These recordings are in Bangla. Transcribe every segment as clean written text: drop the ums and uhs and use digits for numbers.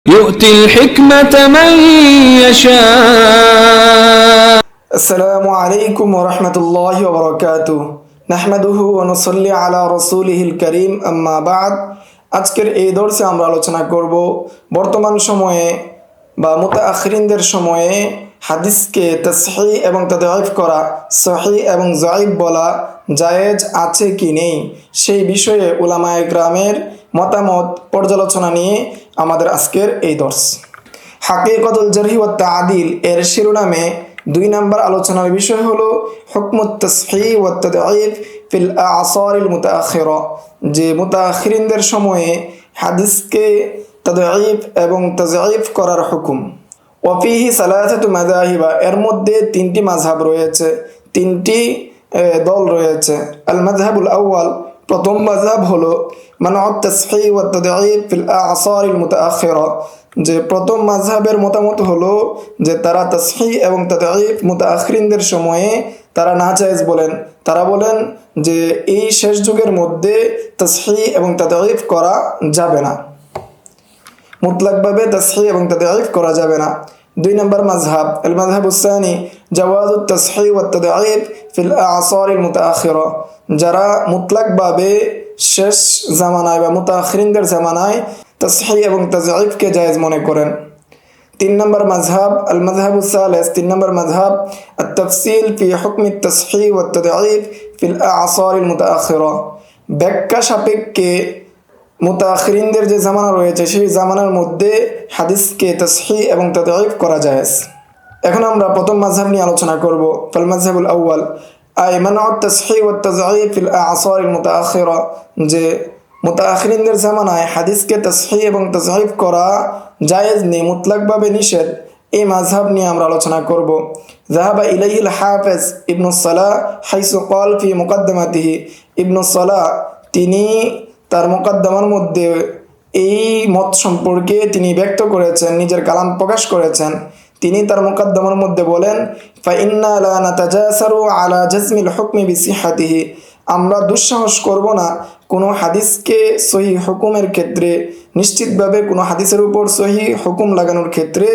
يؤتي الحكمة من يشاء. আসসালামু আলাইকুম ওয়া রাহমাতুল্লাহি ওয়া বারাকাতুহু নাহমাদুহু ওয়া নুসাল্লি আলা রাসূলিহিল কারীম আম্মা বা'দ। আজকের এই দর্সে আমরা আলোচনা করব বর্তমান সময়ে বা মুতাআখিরিনদের সময়ে হাদিসকে তাসহিহ এবং তাদঈফ করা, সহিহ এবং যায়ীফ বলা জায়েজ আছে কি নেই সেই বিষয়ে উলামায়ে কেরামের মতামত পর্যালোচনা নিয়ে আমাদের আজকের এই দর্স। হাকিকতুল জারহি ওয়াত তা'দীল এর শিরোনামে 2 নম্বর আলোচনার বিষয় হলো হুকমুত তাসহিহ ওয়াত তাদঈফ ফিল আ'সারিল মুতাআখিরা, যে মুতাআখিরিনদের সময়ে হাদিসকে তাদঈফ এবং তাযঈফ করার হুকুম। ওয়া ফিহি সালাসাতু মাযাহিবা, এর মধ্যে 3টি মাযহাব রয়েছে, 3টি দল রয়েছে। আল মাযহাবুল আউয়াল, প্রথম মাযহাব হলো মানউত তাসহিহ ওয়াত তাদঈফ ফিল আ'সারিল মুতাআখিরা, যে প্রথম মাযহাবের মতামত হলো যে তারা তাসহিহ এবং তাদঈফ মুতাআখিরিনদের সময়ে তারা নাজায়েজ বলেন। তারা বলেন যে এই শেষ যুগের মধ্যে তাসহিহ এবং তাদঈফ করা যাবে না, মুতলাকভাবে তাসহিহ এবং তাদঈফ করা যাবে না। 2 নম্বর মাযহাব আল মাযহাবুস সানি জাওয়াজুত তাসহিহ ওয়াত তাদঈফ ফিল আ'সারিল মুতাআখিরা, যারা মুতলাকভাবে শেষ জামানায় বা মুতাআখিরিনদের জামানায় তাসহিহ এবং তাযঈফকে জায়েজ মনে করেন। 3 নম্বর মাযহাব আল মাযহাবুস সালিস, 3 নম্বর মাযহাব আত তাফসীল ফি হুকমিত তাসহিহ ওয়াত তাদঈফ ফিল আ'সারিল মুতাআখিরা, ব্যাখ্যা সাপেক্ষে মুতাআখিরিনদের যে জামানা রয়েছে সেই জামানার মধ্যে হাদিসকে তাসহিহ এবং তাদঈফ করা জায়েজ। এখন আমরা প্রথম মাযহাব নিয়ে আলোচনা করব। ফাল মাযহাবুল আউয়াল আই মানউত তাসহিহ ওয়াত তাযঈফ ফিল আ'সারিল মুতাআখিরা, যে মুতাআখিরিনদের জামানায় হাদিসকে তাসহিহ এবং তাযঈফ করা জায়েজ নেই, মুতলাকভাবে নিষেধ, এই মাযহাব নিয়ে আমরা আলোচনা করব। যাহাবা ইলাইহিল হাফিজ ইবনুস সালাহ হাইসু ক্বাল ফি মুকদ্দমাতিহি, ইবনুস সালাহ তিনি তার মুকদ্দমার মধ্যে এই মত সম্পর্কে তিনি ব্যক্ত করেছেন, নিজের কালাম প্রকাশ করেছেন। তিনি তার মুকদ্দমার মধ্যে বলেন, ফা ইন্না লা নাতাজাসারু আলা জাজমিল হুকমি বিসিহ্হাতিহি, আমরা দুঃসাহস করব না কোনো হাদিসকে সহিহ হুকুমের ক্ষেত্রে, নিশ্চিতভাবে কোনো হাদিসের উপর সহিহ হুকুম লাগানোর ক্ষেত্রে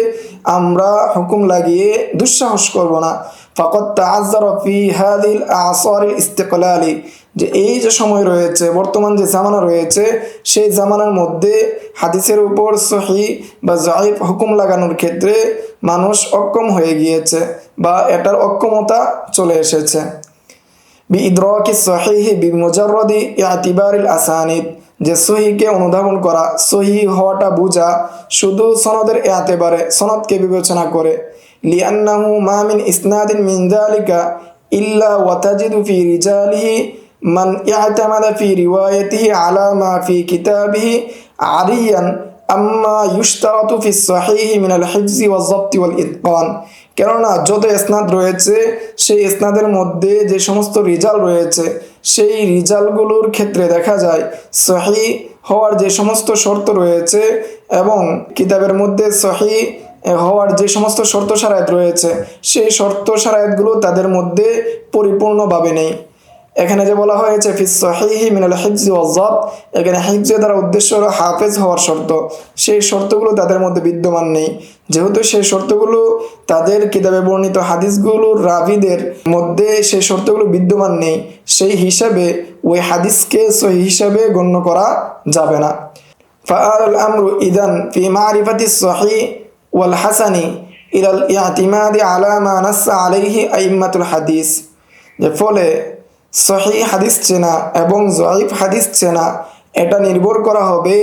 আমরা হুকুম লাগিয়ে দুঃসাহস করব না। ফাকাদ তাআজ্জারা ফি হাযিহিল আ'সারিল ইস্তিকলালি, যে এই যে সময় রয়েছে, বর্তমান যে জামানা রয়েছে, সেই জামানার মধ্যে হাদিসের উপর সহিহ বা যায়ীফ হুকুম লাগানোর ক্ষেত্রে মানুষ অক্ষম হয়ে গিয়েছে বা এটার অক্ষমতা চলে এসেছে। বিইদরাকি সহিহ বিমুজাররাদি ইতিবারিল আসানিদ, যে সহিহকে অনুধাবন করা, সহিহ হওয়াটা বোঝা শুধু সনদের এতেবারে, সনদকে বিবেচনা করে। লিআন্নাহু মা মিন ইসনাদিন মিন যালিকা ইল্লা ওয়া তাজিদু ফি রিজালিহি মান ইআতামাদা ফি রিওয়ায়াতিহি আলা মা ফি কিতাবিহি আরিয়ান আম্মা ইউশতারাতু ফি সহিহ মিনাল হিফজি ওয়াজ যাবতি ওয়াল ইতকান, কেননা যত ইসনাদ রয়েছে সেই ইসনাদের মধ্যে যে সমস্ত রিজাল রয়েছে সেই রিজালগুলোর ক্ষেত্রে দেখা যায় সহিহ হওয়ার যে সমস্ত শর্ত রয়েছে এবং কিতাবের মধ্যে সহিহ হওয়ার যে সমস্ত শর্ত শারায়েত রয়েছে সেই শর্ত শারায়েতগুলো তাদের মধ্যে পরিপূর্ণভাবে নেই। এখানে যে বলা হয়েছে ফিস সহিহি মিনাল হিফজি ওয়াজ যাবত, এখানে হিফজ দ্বারা উদ্দেশ্য হলো হাফেজ হওয়ার শর্ত, সেই শর্তগুলো তাদের মধ্যে বিদ্যমান নেই। যেহেতু সেই শর্তগুলো তাদের কিতাবে বর্ণিত হাদিসগুলোর রাবিদের মধ্যে সেই শর্তগুলো বিদ্যমান নেই, সেই হিসাবে ওই হাদিসকে সহিহ হিসাবে গণ্য করা যাবে না। ফাআল আমরু ইদান ফি মারিফাতিস সহিহ ওয়াল হাসানি ইলাল ইতিমাদি আলা মা নাসসা আলাইহি আইম্মাতুল হাদিস, যে ফলে সহিহ হাদিস চেনা এবং যায়ীফ হাদিস চেনা এটা নির্ভর করা হবে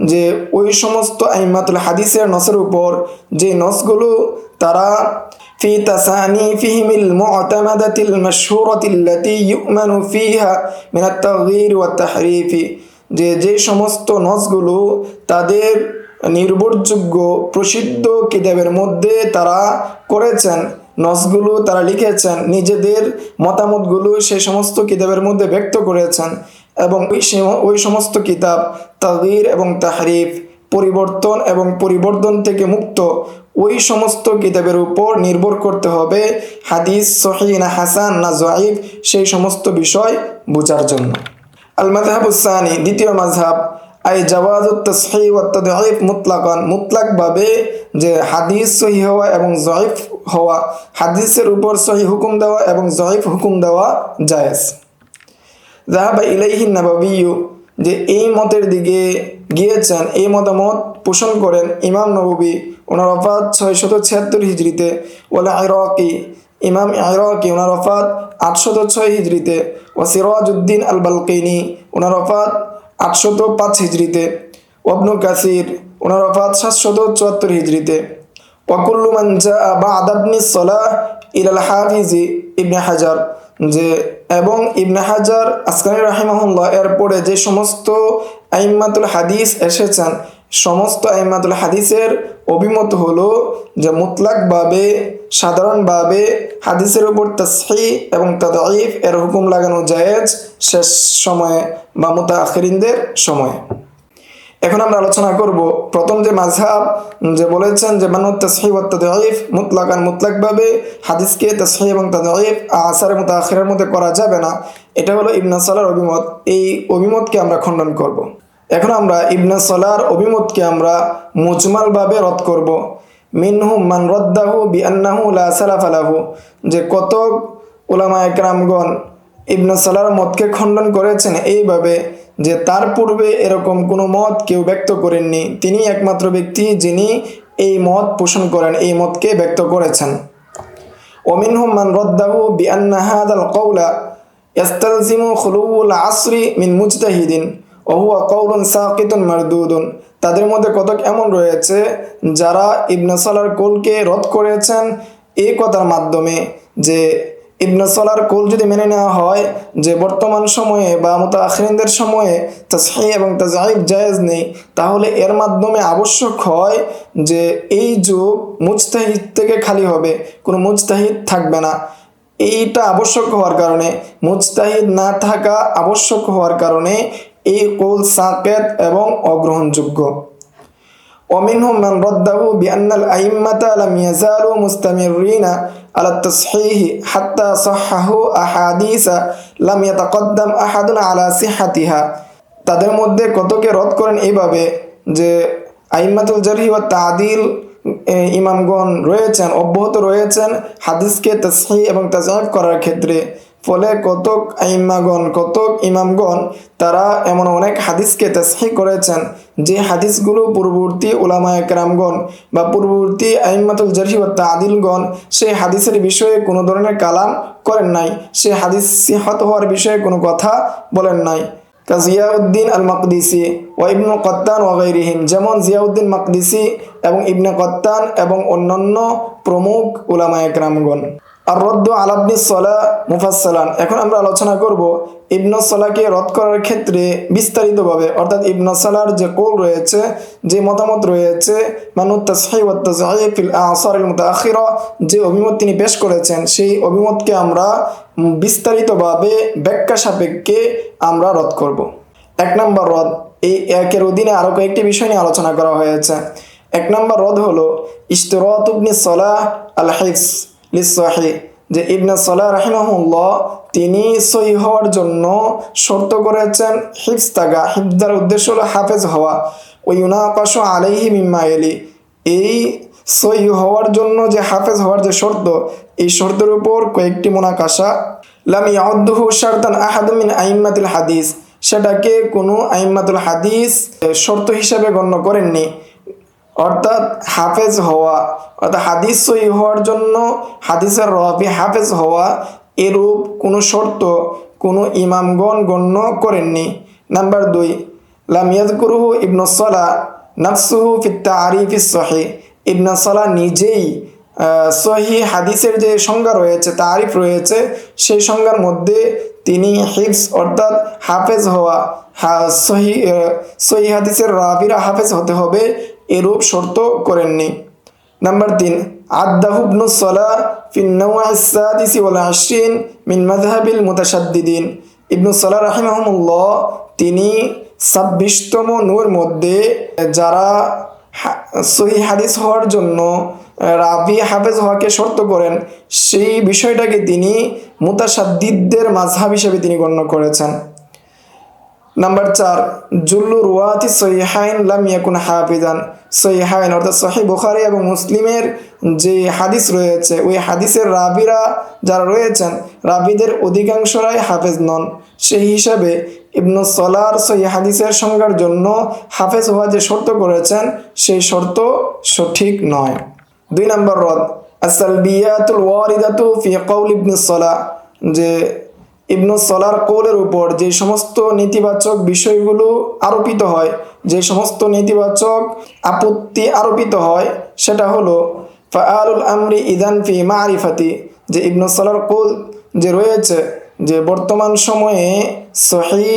যে ওই সমস্ত আইম্মাতুল হাদিসের নসের উপর, যে নসগুলো তারা ফি তাসানিফিহিমিল মু'তামাদাতিল মাশহুরাতিল্লাতী ইউ'মানু ফিহা মিনাত তাগয়ির ওয়াত তাহরিফি, যে সমস্ত নসগুলো তাদের নির্ভরযোগ্য প্রসিদ্ধ কিতাবের মধ্যে তারা করেছেন, নসগুলো তারা লিখেছেন, নিজেদের মতামতগুলো সেই সমস্ত কিতাবের মধ্যে ব্যক্ত করেছেন, এবং ওই সমস্ত কিতাব তাগয়ির এবং তাহরিফ, পরিবর্তন এবং পরিবর্তন থেকে মুক্ত, ওই সমস্ত কিতাবের উপর নির্ভর করতে হবে হাদিস সহিহ না হাসান না যায়ীফ সেই সমস্ত বিষয় বোঝার জন্য। আল মাযহাবুস সানি, দ্বিতীয় মাযহাব আই জাওয়াজুত তাসহিহ ওয়াত তাদঈফ মুতলাকান, মুতলাকভাবে যে হাদিস সহিহ হওয়া এবং জয়ীফ হওয়া, হাদিসের উপর সহিহ হুকুম দেওয়া এবং জয়ীফ হুকুম দেওয়া জায়েজ। যাহাবা ইলাইহি নাবাবিয়্যু, যে এই মতের দিকে গিয়েছেন, এই মতামত পোষণ করেন ইমাম নববী, ওনার ওফাত 676 হিজরিতে। ওয়ালা ইরাকি, ইমাম ইরাকি, ওনার ওফাত 806 হিজরিতে। ও সিরাজউদ্দিন আল বালকিনি, ওনার ওফাত 805 হিজরিতে। ওয়াবনু কাসির, ওনার ওফাত 774 হিজরিতে। ওয়াকুল্লু মান জাআ বা'দা ইবনিস সালাহ ইলাল হাফিজি ইবনে হাজার, যে এবং ইবনে হাজার আসকালানি রাহিমাহুল্লাহ এর পরে যে সমস্ত আইম্মাতুল হাদিস এসেছেন, সমস্ত আইম্মাতুল হাদিসের অভিমত হলো যে মুতলাকভাবে, সাধারণভাবে হাদিসের উপর তাসহিহ এবং তাদঈফ এর হুকুম লাগানো জায়েজ শেষ সময়ে বা মুতাআখিরিনদের সময়ে। এখন আমরা আলোচনা করব প্রথম যে মাযহাব, যে বলেছেন যে মানুত তাসহিহ ওয়াত তাদঈফ মুতলাকান, মুতলাকভাবে হাদিসকে তাসহিহ এবং তাদঈফ আসারে মুতাআখিরের মধ্যে করা যাবে না, এটা হলো ইবনে সালাহর অভিমত। এই অভিমতকে আমরা খণ্ডন করব। এখন আমরা ইবনে সালাহর অভিমতকে আমরা মুজমালভাবে রদ করব। মিনহুম মান রাদ্দাহু বিআন্নাহু লা সালাফা লাহু, যে কতক উলামায়ে কেরামগণ ইবনে সালাহর মতকে খণ্ডন করেছেন এইভাবে যে তার পূর্বে এরকম কোনো মত কেউ ব্যক্ত করেননি, তিনি একমাত্র ব্যক্তি যিনি এই মত পোষণ করেন, এই মতকে ব্যক্ত করেছেন। ওমিনহুম মান রাদ্দাহু বিআন্না হাযাল কওলা ইস্তালজিমু খুলুউল আসরি মিন মুজতাহিদিন ওয়া হুয়া কওলুন সাকিতুন মারদুদুন, তাদের মধ্যে কতক এমন রয়েছে যারা ইবনে সালাহর কওলকে রদ করেছেন এই কথার মাধ্যমে যে ইবনে সালাহর কওল যদি মেনে নেওয়া হয় যে বর্তমান সময়ে বা মুতাআখিরিনদের সময়ে তাসহিহ এবং তাদঈফ জায়েজ নেই, তাহলে এর মাধ্যমে আবশ্যক হয় যে এই যুগ মুজতাহিদ থেকে খালি হবে, কোনো মুজতাহিদ থাকবে না। এইটা আবশ্যক হওয়ার কারণে, মুজতাহিদ না থাকা আবশ্যক হওয়ার কারণে এই কওল সাকিত এবং অগ্রহণযোগ্য। ومنهم من رده بأن الأئمة لم يزالوا مستمرين على التصحيح حتى صححوا أحاديث لم يتقدم أحد على صحتها, তাদের মধ্যে কতকে রদ করেন এইভাবে যে আইম্মাতুল জারহি ওয়া তা'দিল ইমামগণ রয়েছেন, অব্যাহত রয়েছেন হাদিসকে তাসহিহ এবং তাযঈফ করার ক্ষেত্রে। ফলে কতক আইম্মাগণ, কতক ইমামগণ তারা এমন অনেক হাদিসকে তাসহিহ করেছেন যে হাদিসগুলো পূর্ববর্তী উলামায়ে কেরামগণ বা পূর্ববর্তী আইম্মাতুল জারহি ওয়া তা'দিলগণ সেই হাদিসের বিষয়ে কোনো ধরনের কালাম করেন নাই, সেই হাদিস সিহত হওয়ার বিষয়ে কোনো কথা বলেন নাই। জিয়াউদ্দিন আল মাকদিসি ওয়া ইবনুল কত্তান ওয়া গায়রিহিম, যেমন জিয়াউদ্দিন মাকদিসি এবং ইবনে কত্তান এবং অন্যান্য প্রমুখ উলামায়ে কেরামগণ। আর রদ্দ আলা ইবনিস সালাহ মুফাসসালান, এখন আমরা আলোচনা করব ইবনে সালাহকে রদ করার ক্ষেত্রে বিস্তারিতভাবে, অর্থাৎ ইবনে সালাহর যে কওল রয়েছে, যে মতামত রয়েছে মানুত তাসহিহ ওয়াত তাযঈফ ফিল আ'সারিল মুতাআখিরা, যে অভিমত তিনি পেশ করেছেন সেই অভিমতকে আমরা বিস্তারিতভাবে ব্যাখ্যা সাপেক্ষে আমরা রদ করব। এক নম্বর রদ, এই একের অধীনে আরও কয়েকটি বিষয় নিয়ে আলোচনা করা হয়েছে। এক নম্বর রদ হলো ইশতিরাত ইবনে সালাহ আল হিফজ লিস-সহিহ, যে ইবনে সালাহ রাহিমাহুল্লাহ তিনি সহিহ হওয়ার জন্য শর্ত করেছেন হিফজ থাকা, হিফজার উদ্দেশ্য হলো হাফেজ হওয়া। ওয়া ইউনাকাশু আলাইহি মিম্মা ইয়ালি, এই সহিহ হওয়ার জন্য যে হাফেজ হওয়ার যে শর্ত, এই শর্তের উপর কয়েকটি মুনাকাশা। লাম ইয়াউদ্দুহু শারতান আহাদুম মিন আইম্মাতিল হাদিস, সেটাকে কোনো আইম্মাতুল হাদিস শর্ত হিসাবে গণ্য করেননি। অর্থাৎ হাফেজ হওয়া, অর্থাৎ হাদিস সহিহ হওয়ার জন্য হাদিসের রাবি হাফেজ হওয়া, এরূপ কোনো শর্ত কোনো ইমামগণ গণ্য করেননি। নাম্বার 2, লাম ইয়াযকুরুহু ইবনে সালাহ নাফসুহু ফিত তা'রিফিস সহিহ, ইবনে সালাহ নিজেই সহিহ হাদিসের যে সংজ্ঞা রয়েছে, তারিফ রয়েছে, সেই সংজ্ঞার মধ্যে তিনি হিফজ অর্থাৎ হাফেজ হওয়া, সহিহ হাদিসের রাবিরা হাফেজ হতে হবে, এরূপ শর্ত করেননি। নাম্বার 3, আদ্দাহু ইবনুস সালাহ ফিন নাওআইস সাদিস ওয়াল 20 মিন মাযহাবিল মুতাশাদ্দিদিন, ইবনুস সালাহ রাহিমাহুল্লাহ তিনি 26তম নূর মধ্যে যারা সহিহ হাদিস হওয়ার জন্য রাবি হাফেজ হওয়াকে শর্ত করেন, সেই বিষয়টাকে তিনি মুতাশাদ্দিদদের মাযহাব হিসেবে তিনি গণ্য করেছেন। নাম্বার 4, জুল্লু রুয়াতি সহিহাইন লাম ইয়াকুন হাফিজান। সহিহাইন অর্থাৎ সহিহ বুখারী এবং মুসলিমের যে হাদিস রয়েছে, ওই হাদিসের রাবিরা যারা রয়েছেন, রাবিদের অধিকাংশরাই হাফেজ নন। সেই হিসাবে ইবনু সলার সহিহ হাদিসের সংজ্ঞার জন্য হাফেজ হওয়া যে শর্ত করেছেন, সেই শর্ত সঠিক নয়। 2 নম্বর রদ, আসালবিয়াতুল ওয়ারিদাতু ফি কওল ইবনে সলাহ, যে ইবনু সলার কৌলের উপর যে সমস্ত নেতিবাচক বিষয়গুলো আরোপিত হয়, যে সমস্ত নেতিবাচক আপত্তি আরোপিত হয়, সেটা হলো ফাআলুল আমরি ইদান ফি মারিফাতি, যে ইবনু সলার কৌল যে রয়েছে, যে বর্তমান সময়ে সহিহ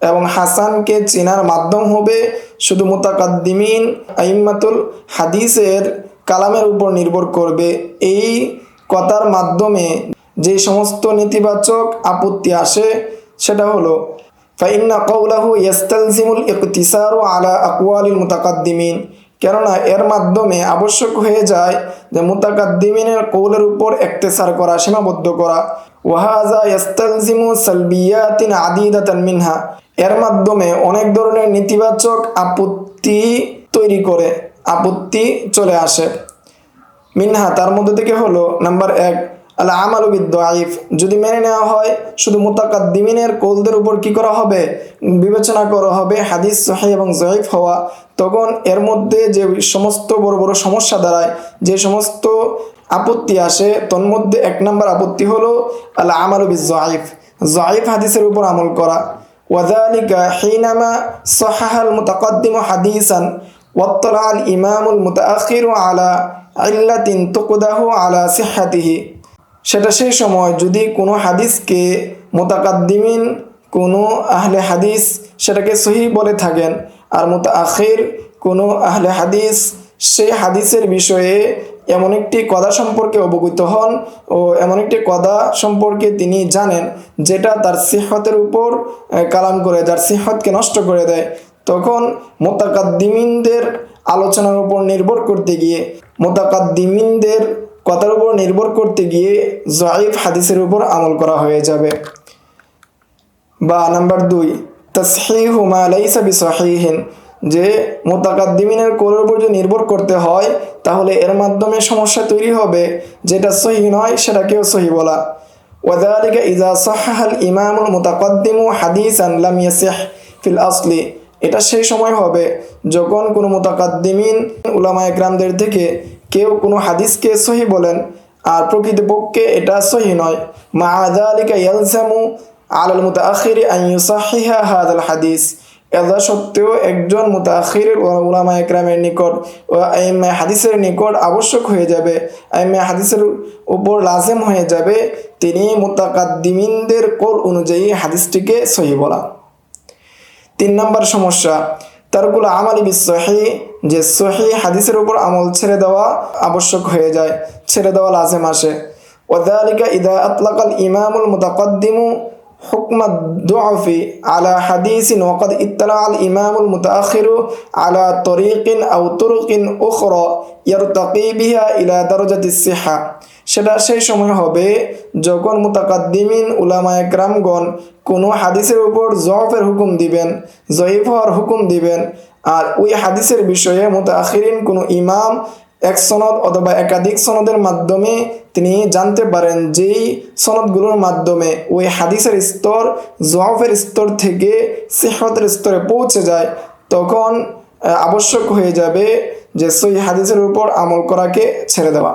এবং হাসানকে চেনার মাধ্যম হবে শুধু মুতাকাদ্দিমিন আইম্মাতুল হাদিসের কালামের উপর নির্ভর করবে। এই কথার মাধ্যমে যে সমস্ত নেতিবাচক আপত্তি আসে, সেটা হলো ফাইন্না কওলাহু ইয়াস্তালজিমুল ইকতিসারু আলা আকওয়ালিল মুতাকাদ্দিমিন, কেননা এর মাধ্যমে আবশ্যক হয়ে যায় যে মুতাকাদ্দিমিনের কৌলের উপর ইকতিসার করা, সীমাবদ্ধ করা। ওয়াহাযা ইয়াস্তালজিমু সালবিয়াতিন আদিদাতান মিনহা, এর মাধ্যমে অনেক ধরনের নেতিবাচক আপত্তি তৈরি করে, আপত্তি চলে আসে। মিনহা, তার মধ্যে থেকে হলো নাম্বার 1, আল আমালু বিদ-দাঈফ, যদি মেনে নেওয়া হয় শুধু মুতাকাদ্দিমিনের কৌলদের উপর কি করা হবে, বিবেচনা করা হবে হাদিস সহিহ এবং যঈফ হওয়া, তখন এর মধ্যে যে সমস্ত বড় বড় সমস্যা দাঁড়ায়, যে সমস্ত আপত্তি আসে, তোর মধ্যে 1 নম্বর আপত্তি হলো আল আমালু বিদ-দাঈফ, যঈফ হাদিসের উপর আমল করা। ওয়াযালিকা হিনামা সাহাহাল মুতাকাদ্দিমু হাদিসান ওয়াত্তালা আল ইমামুল মুতাআখিরু আলা ইল্লাতিন তুকদাহু আলা সিহহাতিহি, সেটা সেই সময় যদি কোনো হাদিসকে মুতাকাদ্দিমিন, কোনো আহলে হাদিস সেটাকে সহিহ বলে থাকেন, আর মুতাআখির কোনো আহলে হাদিস সেই হাদিসের বিষয়ে এমন একটি কথা সম্পর্কে অবগত হন ও এমন একটি কথা সম্পর্কে তিনি জানেন যেটা তার সিহহতের উপর কালাম করে, যার সিহহতকে নষ্ট করে দেয়, তখন মুতাকাদ্দিমিনদের আলোচনার উপর নির্ভর করতে গিয়ে, মুতাকাদ্দিমিনদের কথার উপর নির্ভর করতে গিয়ে যঈফ হাদিসের উপর আমল করা হয়ে যাবে। বা নাম্বার 2, তাসহিহু মা লাইসা বিসহিহিন, যে মুতাকাদ্দিমিনের কৌলের উপর যদি নির্ভর করতে হয়, তাহলে এর মাধ্যমে সমস্যা তৈরি হবে, যেটা সহিহ নয় সেটাকেও সহিহ বলা। ওয়াযালিকা ইযা সাহাহাল ইমামুল মুতাকাদ্দিমু হাদিসান লাম ইয়াসিহ ফিল আসলি, এটা সেই সময় হবে যখন কোনো মুতাকাদ্দিমিন উলামায়ে কেরামদের থেকে কেউ কোনো হাদিসকে সহিহ বলেন, আর প্রকৃতপক্ষে এটা সহিহ নয়। মা যালিকা ইয়ালজামু আলাল মুতাআখিরি আন ইউসাহিহা হাযাল হাদিস, এদা সত্ত্বেও একজন মুতাআখিরের উলামায়ে কেরামের নিকট ও আইম্মা হাদিসের নিকট আবশ্যক হয়ে যাবে, আইম্মা হাদিসের উপর লাজিম হয়ে যাবে তিনি মুতাকাদ্দিমিনদের কৌল অনুযায়ী হাদিসটিকে সহিহ বলা। 3 নম্বর সমস্যা, তারকুল আমালি বিসহিহ, যে সহিহ হাদিসের উপর আমল ছেড়ে দেওয়া আবশ্যক হয়ে যায়, ছেড়ে দেওয়া লাজিম আসে। ওয়াযালিকা ইযা আতলাকাল ইমামুল মুতাকাদ্দিমু হুকমা দুআফি আলা হাদিসিন ওয়াকাদ ইত্তালা আল ইমামুল মুতাআখিরু আলা তরিকিন আও তুরুকিন উখরা ইয়ারতাকি বিহা ইলা দারাজাতিস সিহা, সেটা সেই সময় হবে যখন মুতাকাদ্দিমিন উলামায়ে কেরামগণ কোনো হাদিসের উপর যফের হুকুম দিবেন, যঈফ হওয়ার হুকুম দিবেন, আর ওই হাদিসের বিষয়ে মুতাআখিরিন কোনো ইমাম এক সনদ অথবা একাধিক সনদের মাধ্যমে তিনি জানতে পারেন, যেই সনদগুলোর মাধ্যমে ওই হাদিসের স্তর যফের স্তর থেকে সিহহতের স্তরে পৌঁছে যায়, তখন আবশ্যক হয়ে যাবে যে সহিহ হাদিসের উপর আমল করাকে ছেড়ে দেওয়া।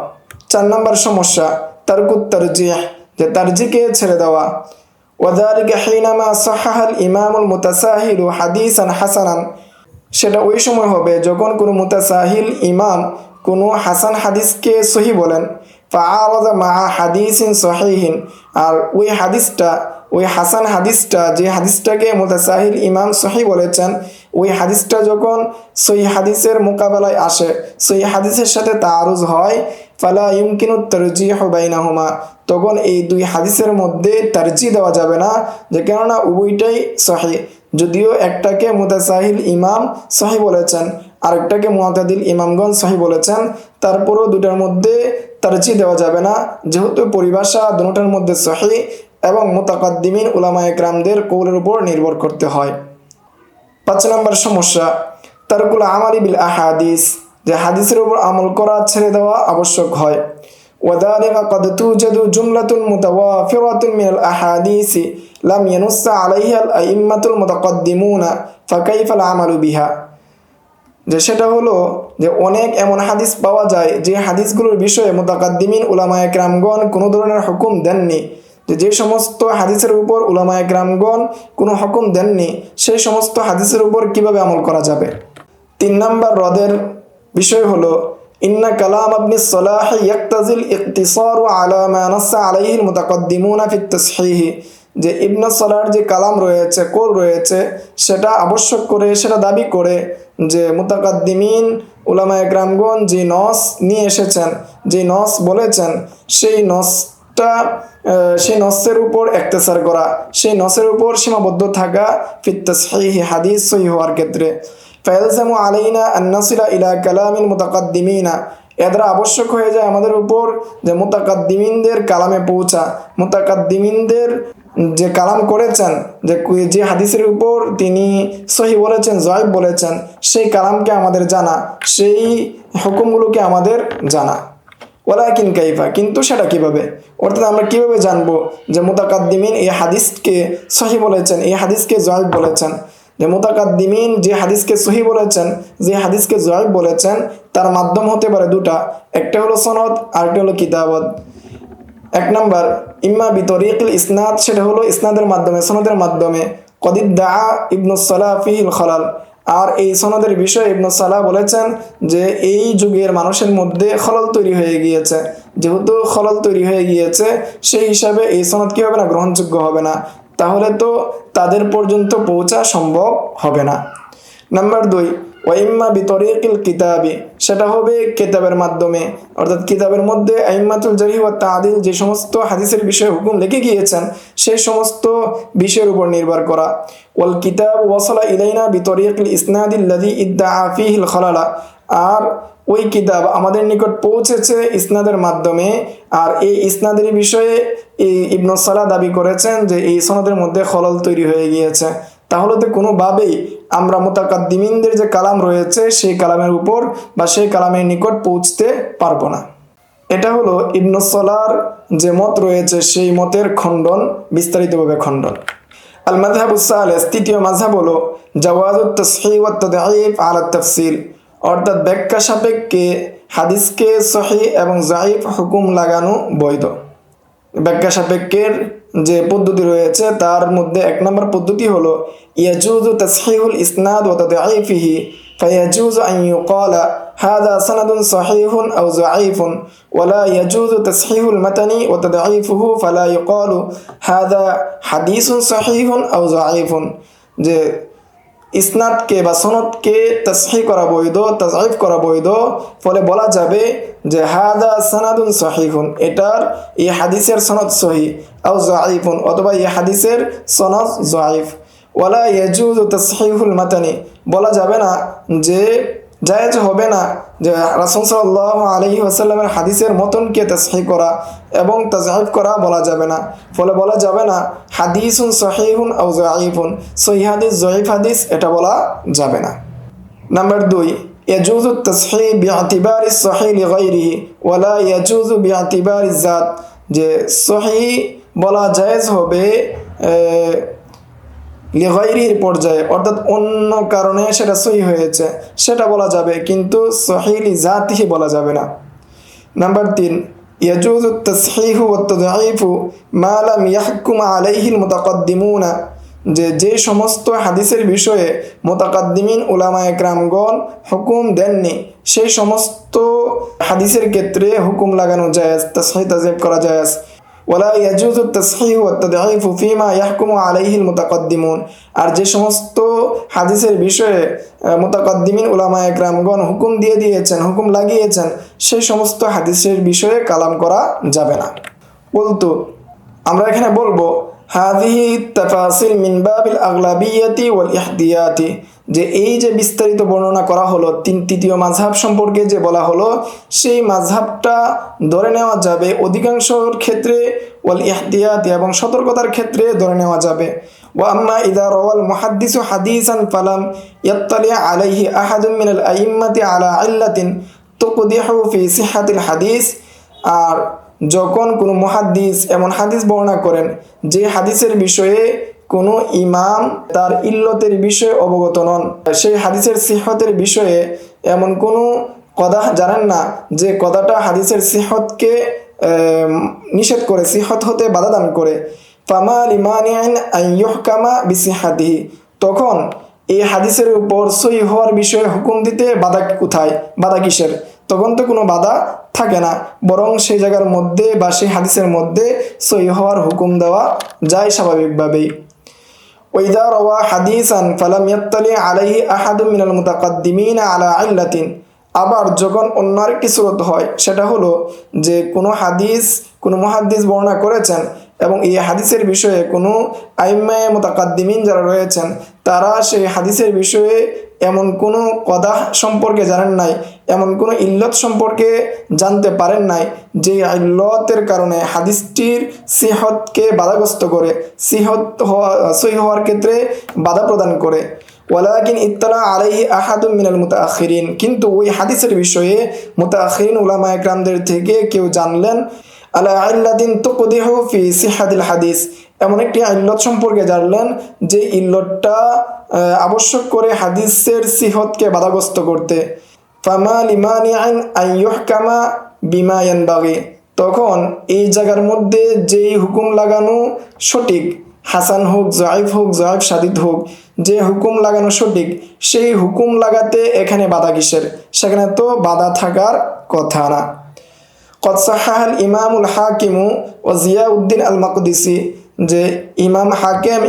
4 নম্বর সমস্যা, তারকুত তারজিহ, যে তারজিহকে ছেড়ে দেওয়া। ওয়াযালিকা হিনামা সাহাহাল ইমামুল মুতাসাহিলু হাদিসান হাসানান, সেটা ওই সময় হবে যখন কোনো মুতাসাহিল ইমাম কোনো হাসান হাদিসকে সহিহ বলেন, ফাআরাযা মা হাদিসিন সহিহিন, আর ওই হাদিসটা, ওই হাসান হাদিসটা, যে হাদিসটাকে মুতাসাহিল ইমাম সহিহ বলেছেন, ওই হাদিসটা যখন সহিহ হাদিসের মোকাবেলায় আসে, সহিহ হাদিসের সাথে তাআরুজ হয়, ফালা ইউমকিনু তারজিহু বাইনাহুমা, তখন এই 2 হাদিসের মধ্যে তারজিহ দেওয়া যাবে না, যে কেননা উভয়টাই সহিহ। যদিও একটাকে মুতাসাহিল ইমাম সহিহ বলেছেন, আরেকটাকে মুতাদিল ইমামগণ সহিহ বলেছেন, তারপরও দুটার মধ্যে তারজিহ দেওয়া যাবে না, যেহেতু পরিভাষা দুটোর মধ্যে সহিহ এবং মুতাকাদ্দিমিন উলামায়ে কেরামদের কৌলের উপর নির্ভর করতে হয়। 5 নম্বর সমস্যা তারকুল আমালি বিল আহাদিস, যে হাদিসের উপর আমল করা ছেড়ে দেওয়া আবশ্যক হয়। ওয়াদালিকা قد توجد جملة متوافرة من الأحاديث لم ينص عليها الأئمة المتقدمون فكيف العمل بها। যে সেটা হলো যে অনেক এমন হাদিস পাওয়া যায় যে হাদিসগুলোর বিষয়ে মুতাকাদ্দিমিন উলামায়ে কেরামগণ কোনো ধরনের হুকুম দেননি, যে সমস্ত হাদিসের উপর উলামায়ে কেরামগণ কোনো হুকুম দেননি সেই সমস্ত হাদিসের উপর কিভাবে আমল করা যাবে। 3 নম্বর রদের বিষয় হলো ইন্না কালাম ইবনে সালাহ ইয়াক্তাজিল ইকতিসারু আলা মা নাসসা আলাইহিল মুতাকাদ্দিমুনা ফিত তাসহিহ, যে ইবনে সালাহর যে কালাম রয়েছে, কল রয়েছে, সেটা আবশ্যক করে, সেটা দাবি করে যে মুতাকাদ্দিমিন উলামায়ে কেরামগণ যে নস নিয়ে এসেছেন, যে নস বলেছেন, সেই নসের উপর ইক্তেসার করা, সেই নসের উপর সীমাবদ্ধ থাকা ফিত তাসহিহ, হাদিস সহিহ হওয়ার ক্ষেত্রে। ফায়ালজামু আলাইনা আন নাসিলা ইলা কালামিল মুতাকাদ্দিমিনা, এর দ্বারা আবশ্যক হয়ে যায় আমাদের উপর যে মুতাকাদ্দিমিনদের কালামে পৌঁছা, মুতাকাদ্দিমিনদের যে কালাম করেছেন, যে হাদিসের উপর তিনি সহি বলেছেন, জয়ীফ বলেছেন, সেই কালামকে আমাদের জানা, সেই হুকুমগুলোকে আমাদের জানা। ওয়ালাকিন কাইফা, কিন্তু সেটা কিভাবে, অর্থাৎ আমরা কিভাবে জানবো যে মুতাকাদ্দিমিন এই হাদিসকে সহি বলেছেন, এই হাদিসকে জয়ীফ বলেছেন। যে মুতাকাদ্দিমিন যে হাদিসকে সহি বলেছেন, যে হাদিসকে জয়ীফ বলেছেন, তার মাধ্যম হতে পারে দুটা, একটা হলো সনদ, আরেকটা হলো কিতাবত। 1 নম্বর ইম্মা বিতরিকিল ইসনাদ, সেটা হলো ইসনাদের মাধ্যমে, সনদের মাধ্যমে। কদিদ দাআ ইবনু সালাহ ফিহিল খলাল, আর এই সনদের বিষয়ে ইবনু সালাহ বলেছেন যে এই যুগের মানুষের মধ্যে খলল তৈরি হয়ে গিয়েছে, যেহেতু খলল তৈরি হয়ে গিয়েছে সেই হিসাবে এই সনদ কি হবে না, গ্রহণযোগ্য হবে না, তাহলে তো তাদের পর্যন্ত পৌঁছা সম্ভব হবে না। নাম্বার 2 ওয়াইম্মা বিতরিকিল কিতাবি, সেটা হবে কিতাবের মাধ্যমে, অর্থাৎ কিতাবের মধ্যে আইম্মাতুল জারহি ওয়াত তা'দিল যে সমস্ত হাদিসের বিষয়ে হুকুম লিখে গিয়েছেন সেই সমস্ত বিষয়ের উপর নির্ভর করা। ওয়াল কিতাব ওয়াসালা ইলাইনা বিতরিকিল ইসনাদিল্লাযী ইদ্দাআ ফীহিল খলালা, আর ওই কিতাব আমাদের নিকট পৌঁছেছে ইসনাদের মাধ্যমে, আর এই ইসনাদের বিষয়ে ইবনে সালাহ দাবি করেছেন যে এই সনদের মধ্যে খলল তৈরি হয়ে গিয়েছে। তাহলে তো কোনোভাবেই আমরা মুতাকাদ্দিমিনদের যে কালাম রয়েছে সেই কালামের উপর বা সেই কালামের নিকট পৌঁছতে পারবো না। এটা হলো ইবনে সালাহর যে মত রয়েছে সেই মতের খণ্ডন, বিস্তারিতভাবে খণ্ডন। আল মাযহাবুস সালিস, তৃতীয় মাযহাব হলো জাওয়াজুত তাসহিহ ওয়াত তাদঈফ আলা তাফসিল, অর্থাৎ ব্যাখ্যা সাপেক্ষে হাদিসকে সহিহ এবং যায়ীফ হুকুম লাগানো বৈধ। ব্যাখ্যা সাপেক্ষের যে পদ্ধতি রয়েছে তার মধ্যে 1 নম্বর পদ্ধতি হলো ইয়াজুজু তাসহিহুল ইসনাদ ওয়া তাদঈফিহি, ফায়াজুজু আন ইউকালা হাযা সানাদুন সহিহুন আও যায়ীফুন, ওয়া লা ইয়াজুজু তাসহিহুল মাতানি ওয়া তাদঈফুহু ফালা ইউকালু হাযা হাদিসুন সহিহুন আও যায়ীফুন, যে ইসনাদকে বা সনদকে তাসহিহ করা বৈধ, তাযঈফ করা বৈধ, ফলে বলা যাবে যে হাদা সানাদুন সহিহুন, এটার এই হাদিসের সনদ সহিহ, আও যায়ীফুন, অথবা এই হাদিসের সনদ যায়ীফ। ওয়ালা ইয়াজুজু তাসহিহুল মাতানি, বলা যাবে না যে জায়েজ হবে না যে রাসূল সাল্লাল্লাহু আলাইহি ওয়াসাল্লামের হাদিসের মতনকে তাসহিহ করা এবং তাযঈফ করা বলা যাবে না, ফলে বলা যাবে না হাদিসুন সহিহুন আও যায়ীফুন, সহিহ হাদিস যায়ীফ হাদিস এটা বলা যাবে না। নাম্বার 2 ইয়াজুজু তাসহিহ বিআতিবারি সহিহ লিগাইরিহি ওয়া লা ইয়াজুজু বিআতিবারি যাত, যে সহিহ বলা জায়েজ হবে লিগাইরির পর্যায়ে, অর্থাৎ অন্য কারণে সেটা সহিহ হয়েছে সেটা বলা যাবে, কিন্তু সহিহ লিজাতিহি বলা যাবে না। নাম্বার 3 ইয়াজুজু তাসহিহু ওয়াত তাদঈফু মা লাম ইয়াহকুম আলাইহিল মুতাকাদ্দিমুনা, যে সমস্ত হাদিসের বিষয়ে মুতাকাদ্দিমিন উলামায়ে কেরামগণ হুকুম দেননি সেই সমস্ত হাদিসের ক্ষেত্রে হুকুম লাগানো জায়েজ, তাসহিহ তাযঈফ করা জায়েজ। ওয়ালা ইয়াজুজু তাসহিহ ওয়াত তাদঈফু ফীমা ইয়াহকুমু আলাইহিল মুতাকাদ্দিমুন, আর যে সমস্ত হাদিসের বিষয়ে মুতাকাদ্দিমিন উলামায়ে কেরামগণ হুকুম দিয়ে দিয়েছেন, হুকুম লাগিয়েছেন, সেই সমস্ত হাদিসের বিষয়ে কালাম করা যাবে না। বলতো আমরা এখানে বলবো হাযিহি তাফাসিল মিন বাবিল আগলাবিয়াতি ওয়াল ইহতিয়াতি, যে এই যে বিস্তারিত বর্ণনা করা হলো তৃতীয় মাযহাব সম্পর্কে যে বলা হলো, সেই মাযহাবটা ধরে নেওয়া যাবে অধিকাংশ ক্ষেত্রে, ওয়াল ইহতিয়াত এবং সতর্কতার ক্ষেত্রে ধরে নেওয়া যাবে। ওয়া আম্মা ইযা রাওয়াল মুহাদ্দিসু হাদিসান ফালাম ইয়াত্তালি আলাইহি আহাদুম মিনাল আইম্মাতি আলা ইল্লাতিন তুকদিহু ফি সিহহাতিল হাদিস, আর যখন কোনো মুহাদ্দিস এমন হাদিস বর্ণনা করেন যে হাদিসের বিষয়ে কোনো ইমাম তার ইল্লতের বিষয়ে অবগত নন, সেই হাদিসের সিহতের বিষয়ে এমন কোনো কথা জানেন না যে কথাটা হাদিসের সিহতকে নিষেধ করে, সিহত হতে বাধা দান করে, ফামা লিমানিন আন ইহকামা বিসিহাতিহি, তখন এই হাদিসের উপর সহি হওয়ার বিষয়ে হুকুম দিতে বাধা কোথায়, বাধা কিসের? তখন তো কোনো বাধা থাকে না, বরং সেই জায়গার মধ্যে বা সেই হাদিসের মধ্যে সহি হওয়ার হুকুম দেওয়া যায় স্বাভাবিকভাবেই। ওয়াইদা রাওয়া হাদিসান ফালাম ইয়াত্তালি আলাইহি আহাদুম মিনাল মুতাকাদ্দিমিন আলা ইল্লাতিন, আবার যখন অন্য আরেকটি সুরত হয়, সেটা হলো যে কোনো হাদিস কোনো মুহাদ্দিস বর্ণনা করেছেন এবং এই হাদিসের বিষয়ে কোনো আইম্মায়ে মুতাকাদ্দিমিন যারা রয়েছেন তারা সেই হাদিসের বিষয়ে এমন কোনো কথা সম্পর্কে জানেন নাই, এমন কোনো ইল্লত সম্পর্কে জানতে পারেন নাই যে ইল্লতের কারণে হাদিসটির সিহতকে বাধাগ্রস্ত করে, সহি হওয়ার ক্ষেত্রে বাধা প্রদান করে। ওয়ালাকিন ইত্তালা আলাইহি আহাদুম মিনাল মুতাআখিরিন, কিন্তু ওই হাদিসের বিষয়ে মুতাআখিরিন উলামা ইকরামদের থেকে কেউ জানলেন আলা ইল্লাতিন তুকদিহু ফি সিহহাতিল হাদিস, এমন একটি ইল্লত সম্পর্কে জানলেন যে ইল্লতটা আবশ্যক করে হাদিসের সিহতকে বাধাগ্রস্ত করতে। ফামা লিমানিআন আন ইহকামা বিমা ইয়ানবাগি, তখন এই জায়গার মধ্যে যেই হুকুম লাগানো সঠিক, হাসান হোক জয়ীফ হোক জয়ীফ শাদীদ হোক, যে হুকুম লাগানো সঠিক সেই হুকুম লাগাতে এখানে বাধা কিসের? সেখানে তো বাধা থাকার কথা না। কদ সাহাহাল ইমামুল হাকিমু ও জিয়াউদ্দিন আল মাকদিসি, যে ইমাম হাকিম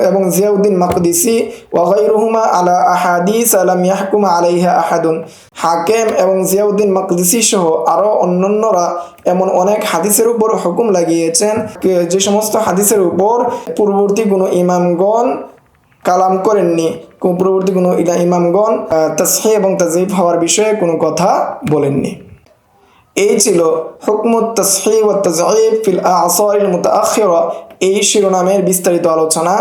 এবং জিয়াউদ্দিন মাকদিসি ওয়া গায়রুহুমা আলা আহাদিস লাম ইয়াহকুম আলাইহা আহাদুন, হাকিম এবং জিয়াউদ্দিন মাকদিসি সহ আরও অন্যান্যরা এমন অনেক হাদিসের উপর হুকুম লাগিয়েছেন যে সমস্ত হাদিসের উপর পূর্ববর্তী কোনো ইমামগণ কালাম করেননি, পূর্ববর্তী কোনো ইমামগণ তাসহিহ এবং তাযঈফ হওয়ার বিষয়ে কোনো কথা বলেননি। এই ছিল হুকমুত তাসহিহ ওয়াত তাযঈফ ফিল আ'সারিল মুতাআখিরা, এই শিরোনামের বিস্তারিত আলোচনা।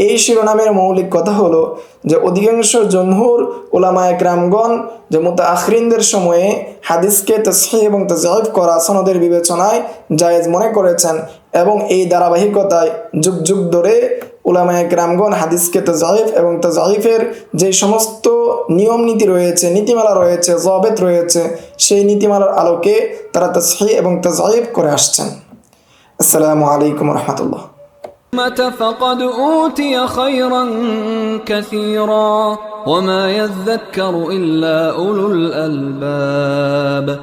এই শিরোনামের মৌলিক কথা হলো যে অধিকাংশ জমহুর উলামায়ে কেরামগণ যে মুতাআখিরিনদের সময়ে হাদিসকে তাসহিহ এবং তাযঈফ করা সনদের বিবেচনায় জায়েজ মনে করেছেন, এবং এই ধারাবাহিকতায় যুগ যুগ ধরে উলামায়ে কেরামগণ হাদিসকে তাযঈফ এবং তাযঈফের যে সমস্ত নিয়ম নীতি রয়েছে, নীতিমালা রয়েছে, যাবিত রয়েছে, সেই নীতিমালার আলোকে তারা তাসহিহ এবং তাযঈফ করে আসছেন। আসসালামু আলাইকুম ওয়া রাহমাতুল্লাহ। فقد أوتي خيرا كثيرا وما يذكر إلا أولو الألباب